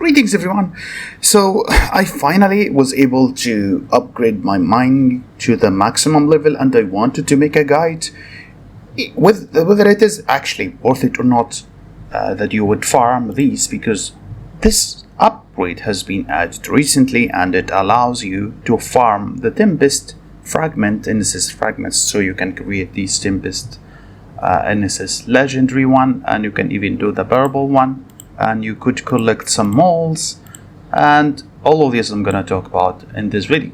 Greetings everyone. So I finally was able to upgrade my mine to the maximum level, and I wanted to make a guide with whether it is actually worth it or not that you would farm these, because this upgrade has been added recently and it allows you to farm the tempest fragment indices fragments, so you can create these tempest indices legendary one, and you can even do the purple one, and you could collect some moles, and all of this I'm gonna talk about in this video.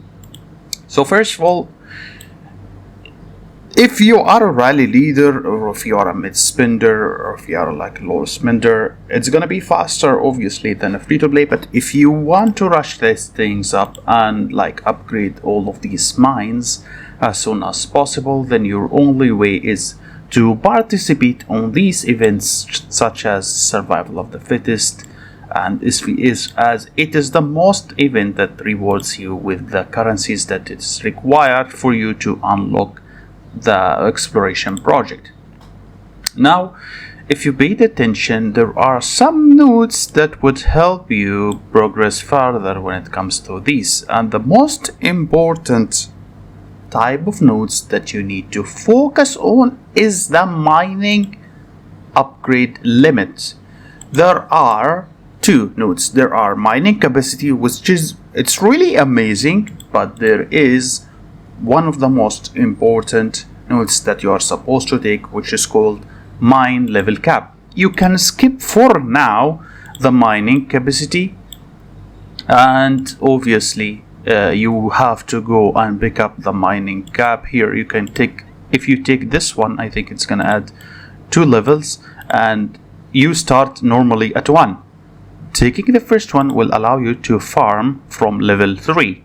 So first of all, if you are a rally leader, or if you are a mid spender, or if you are like a low spender, it's gonna be faster obviously than a free to play. But if you want to rush these things up and like upgrade all of these mines as soon as possible, then your only way is to participate on these events such as survival of the fittest, and as it is the most event that rewards you with the currencies that is required for you to unlock the exploration project. Now, if you paid attention, there are some nodes that would help you progress further when it comes to these, and the most important type of nodes that you need to focus on is the mining upgrade limit. There are two nodes. There are mining capacity, which is it's really amazing, but there is one of the most important nodes that you are supposed to take, which is called mine level cap. You can skip for now the mining capacity, and obviously you have to go and pick up the mining cap here. You can take, if you take this one, I think it's gonna add 2 levels, and you start normally at 1. Taking the first one will allow you to farm from level 3.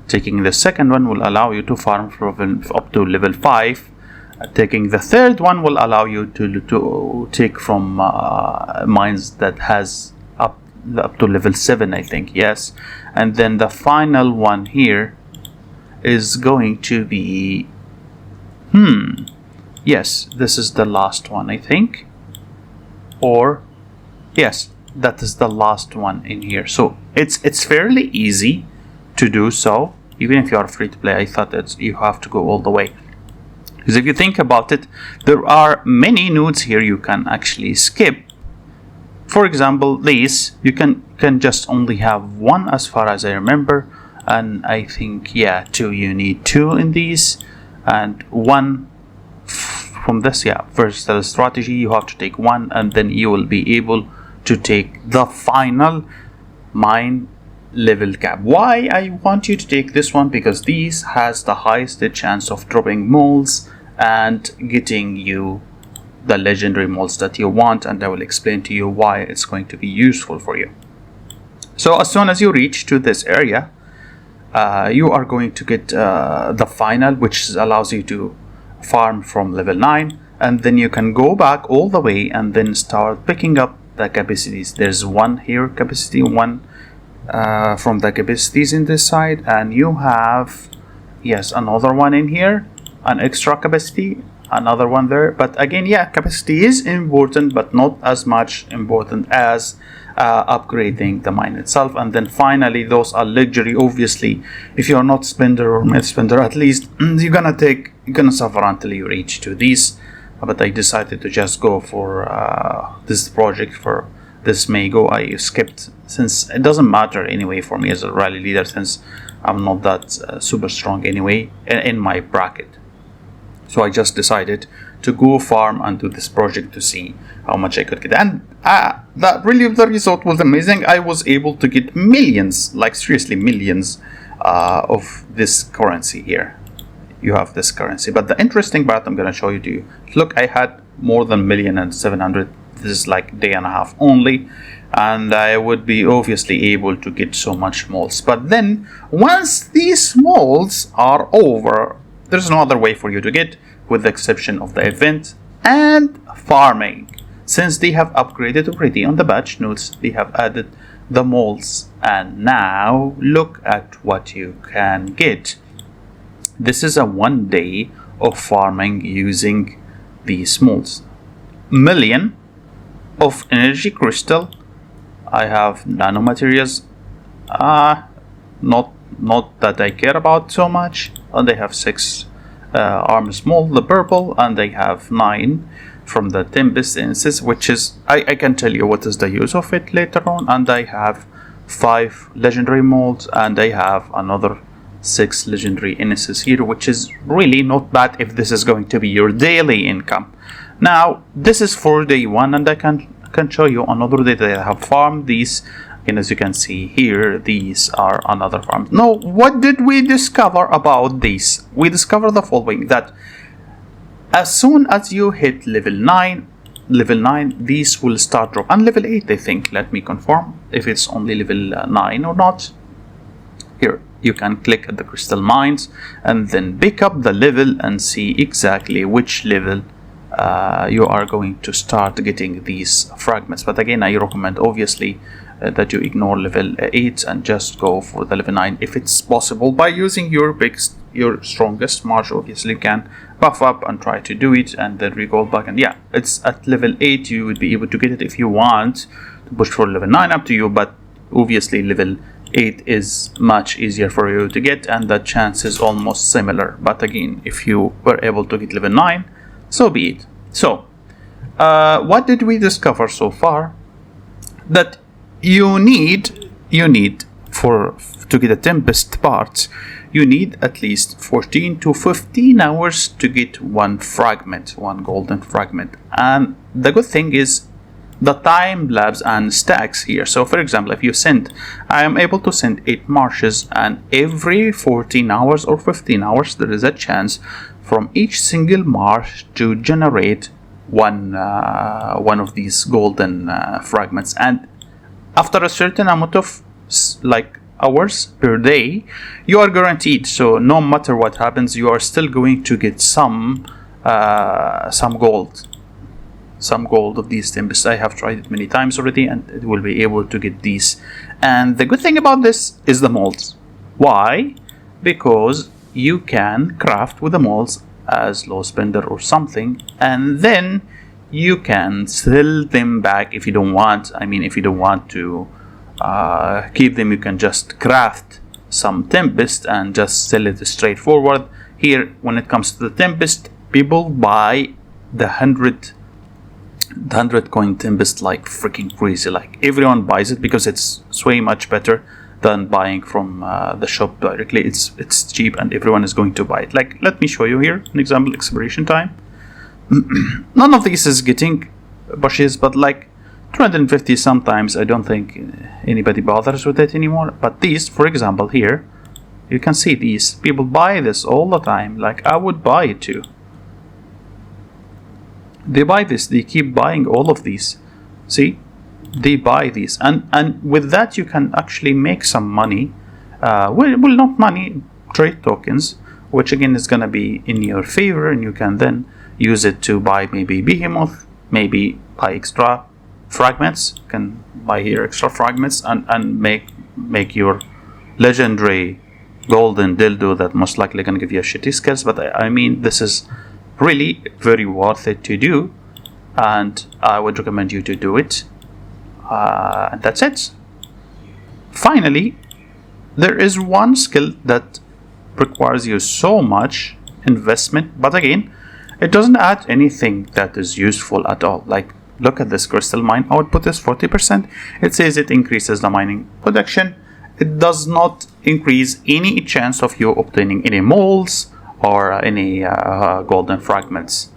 Taking the second one will allow you to farm from up to level 5. Taking the third one will allow you to take from mines that has up to level 7, I think, yes. And then the final one here is going to be yes, this is the last one, I think, or yes, that is the last one in here. So it's fairly easy to do so. Even if you are free to play, I thought that you have to go all the way, because if you think about it, there are many nodes here you can actually skip. For example, these you can just only have one as far as I remember, and I think, yeah, 2. You need 2 in these, and 1 from this. Yeah, versatile strategy, you have to take 1, and then you will be able to take the final mine level cap. Why I want you to take this one? Because these has the highest chance of dropping moles and getting you the legendary moles that you want, and I will explain to you why it's going to be useful for you. So as soon as you reach to this area, you are going to get the final, which allows you to farm from level 9, and then you can go back all the way and then start picking up the capacities. There's one here, capacity 1 from the capacities in this side, and you have, yes, another one in here, an extra capacity, another one there. But again, yeah, capacity is important, but not as much important as upgrading the mine itself. And then finally, those are luxury. Obviously, if you're not spender or mid spender, at least you're gonna suffer until you reach to these. But I decided to just go for this project for this Mago. I skipped, since it doesn't matter anyway for me as a rally leader, since I'm not that super strong anyway in my bracket. So I just decided to go farm and do this project to see how much I could get. And the result was amazing. I was able to get millions, like seriously millions of this currency here. You have this currency. But the interesting part I'm going to show you to you. Look, I had more than 1,700,000. This is like day and a half only. And I would be obviously able to get so much moles. But then once these moles are over, there's no other way for you to get, with the exception of the event and farming. Since they have upgraded already on the batch nodes, they have added the moles, and now look at what you can get. This is a 1 day of farming using these moles. Million of energy crystal, I have nanomaterials. Not that I care about so much. And they have 6 arms mold, the purple, and they have 9 from the tempest instances, which is I can tell you what is the use of it later on. And I have 5 legendary molds, and I have another 6 legendary instances here, which is really not bad if this is going to be your daily income. Now this is for day 1, and I can show you another day that I have farmed these. And as you can see here, these are another farm. Now, what did we discover about these? We discovered the following, that as soon as you hit level 9, these will start drop. And level 8, I think. Let me confirm if it's only level 9 or not. Here, you can click at the crystal mines and then pick up the level and see exactly which level you are going to start getting these fragments. But again, I recommend obviously that you ignore level 8 and just go for the level 9 if it's possible, by using your strongest march. Obviously you can buff up and try to do it and then re-go back, and yeah, it's at level 8 you would be able to get it. If you want to push for level 9, up to you, but obviously level 8 is much easier for you to get and the chance is almost similar. But again, if you were able to get level 9, so be it. So what did we discover so far? That you need to get a tempest part, you need at least 14 to 15 hours to get one golden fragment. And the good thing is the time lapse and stacks here. So for example, if you I am able to send 8 marches, and every 14 hours or 15 hours there is a chance from each single march to generate one of these golden fragments. And after a certain amount of hours per day, you are guaranteed. So no matter what happens, you are still going to get some gold of these tempests. I have tried it many times already, and it will be able to get these. And the good thing about this is the molds. Why? Because you can craft with the molds as low spender or something, and then you can sell them back if you don't want. I mean, if you don't want to keep them, you can just craft some tempest and just sell it straightforward. Here, when it comes to the tempest, people buy the 100 coin tempest like freaking crazy. Like everyone buys it because it's way much better than buying from the shop directly. It's cheap and everyone is going to buy it. Like, let me show you here an example. Expiration time. None of these is getting bushes, but like 250 sometimes. I don't think anybody bothers with it anymore. But these, for example, here you can see these people buy this all the time. Like, I would buy it too. They buy this, they keep buying all of these. See, they buy these, and with that you can actually make some money. Well, not money, trade tokens, which again is gonna be in your favor, and you can then use it to buy maybe behemoth, maybe buy extra fragments. You can buy here extra fragments and make your legendary golden dildo that most likely gonna give you a shitty skills. But I mean, this is really very worth it to do, and I would recommend you to do it. And that's it. Finally, there is one skill that requires you so much investment, but again, it doesn't add anything that is useful at all. Like, look at this crystal mine output is 40%. It says it increases the mining production. It does not increase any chance of you obtaining any molds or any golden fragments.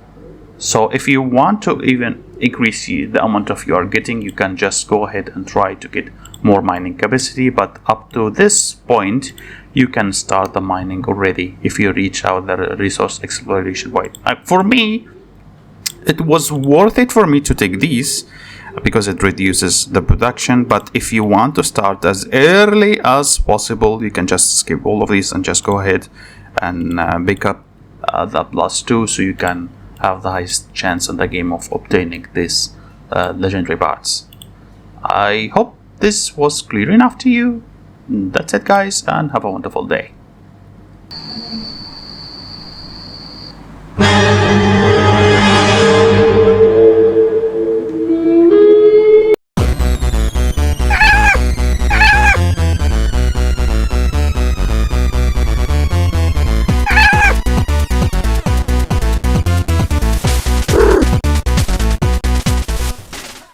So if you want to even increase the amount of you are getting, you can just go ahead and try to get more mining capacity. But up to this point, you can start the mining already if you reach out the resource exploration point. For me, it was worth it for me to take these because it reduces the production. But if you want to start as early as possible, you can just skip all of these and just go ahead and pick up the +2, so you can have the highest chance in the game of obtaining these legendary parts. I hope this was clear enough to you. That's it, guys, and have a wonderful day.